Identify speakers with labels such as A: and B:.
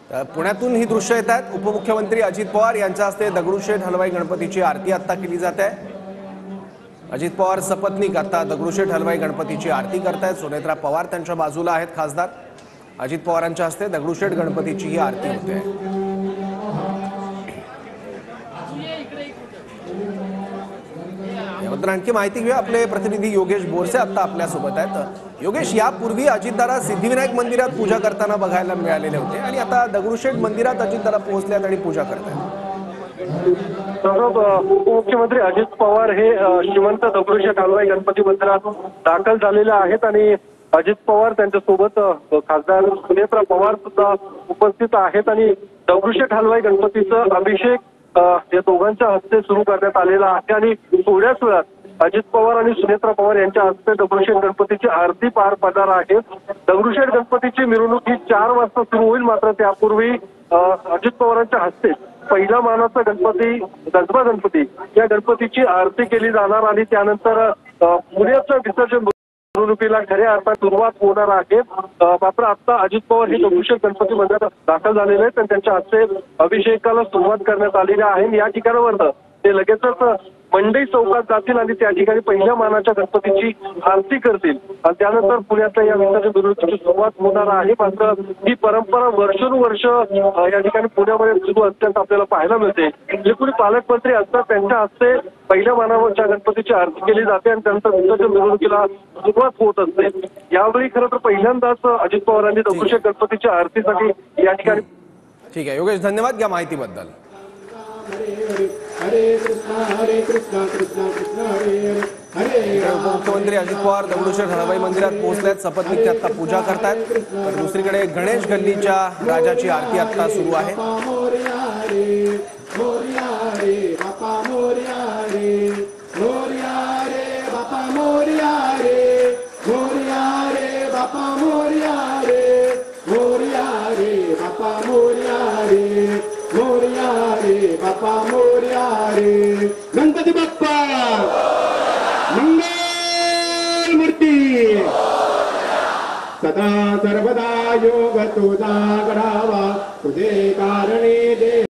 A: पुण्यातून ही दृश्य येत आहेत। उपमुख्यमंत्री अजित पवार यांच्या हस्ते दगडूशेठ हलवाई गणपतीची आरती आता केली जाते आहे। अजित पवार सपत्नीक आता दगडूशेठ हलवाई गणपतीची आरती करतायत। सुनेत्रा पवार त्यांच्या बाजूला आहेत। खासदार अजित पवारांच्या हस्ते दगडूशेठ गणपतीची ही आरती होते आहे। याबद्दल आणखी माहिती घेऊया। आपले प्रतिनिधी योगेश बोरसे आता आपल्या सोबत आहेत। योगेश, यापूर्वी अजितदादा सिद्धिविनायक मंदिरात पूजा करताना बघायला मिळालेले होते आणि आता दगडूशेठ मंदिरात अजितदादा पोहोचलेत आणि पूजा करतायत।
B: उपमुख्यमंत्री अजित पवार हे श्रीमंत दगडूशेठ हलवाई गणपती मंदिरात दाखल झालेले आहेत आणि अजित पवार त्यांच्यासोबत खासदार सुनेत्रा पवार सुद्धा उपस्थित आहेत आणि दगडूशेठ हलवाई गणपतीचा अभिषेक या दोघांच्या हस्ते सुरू करण्यात आलेला आहे आणि थोड्याच वेळात अजित पवार आणि सुनेत्रा पवार यांच्या हस्ते दगडूशेठ गणपतीची आरती पार पडणार आहे। दगडूशेठ गणपतीची मिरवणूक ही 4 वाजता सुरू होईल, मात्र त्यापूर्वी अजित पवारांच्या हस्ते पहिला मानाचा गणपती गजबा गणपती या गणपतीची आरती केली जाणार आणि त्यानंतर पुण्याचं विसर्जन मिरवणुकीला खऱ्या अर्थात सुरुवात होणार आहे। मात्र आता अजित पवार हे दगडूशेठ गणपती मंदिरात दाखल झालेले आहेत आणि त्यांच्या हस्ते अभिषेकाला सुरुवात करण्यात आलेली आहे। या ठिकाणावर ते लगेचच मंडई चौकात जातील आणि त्या ठिकाणी पहिल्या मानाच्या गणपतीची आरती करतील आणि त्यानंतर पुण्यातल्या या विसर्जन मिरवणुकीची सुरुवात होणार आहे। मात्र ही परंपरा वर्षानुवर्ष या ठिकाणी पुण्यामध्ये सुरू असल्याचं आपल्याला पाहायला मिळते। जे कोणी पालकमंत्री असतात त्यांच्या हस्ते पहिल्या मानावरच्या गणपतीची आरती केली जाते आणि त्यानंतर विसर्जन मिरवणुकीला सुरुवात होत असते। यावेळी खरं तर पहिल्यांदाच अजित पवारांनी दगडूशेठ गणपतीच्या आरतीसाठी या ठिकाणी।
A: ठीक आहे योगेश, धन्यवाद या माहितीबद्दल।
C: हरे कृष्णा कृष्णा कृष्णा हरे हरे।
A: उपमुख्यमंत्री अजित पवार दगडूशेठ हलवाई मंदिरात पोहोचल्यात। सपत्नीक ते आता पूजा करतायत। तर दुसरीकडे गणेश गल्लीच्या राजाची आरती आता सुरू आहे।
C: मोरया रे बापा मोरया रे, मोरया रे बापा मोरया रे, मोरया रे बापा मोरया रे, मोरया रे बापा मोरया रे, मोरया रे बापा मोरया रे। गणपती बाप्पा मंगल मूर्ती सदा सर्वदा योग तुझा घडावा, तुझे कारणे दे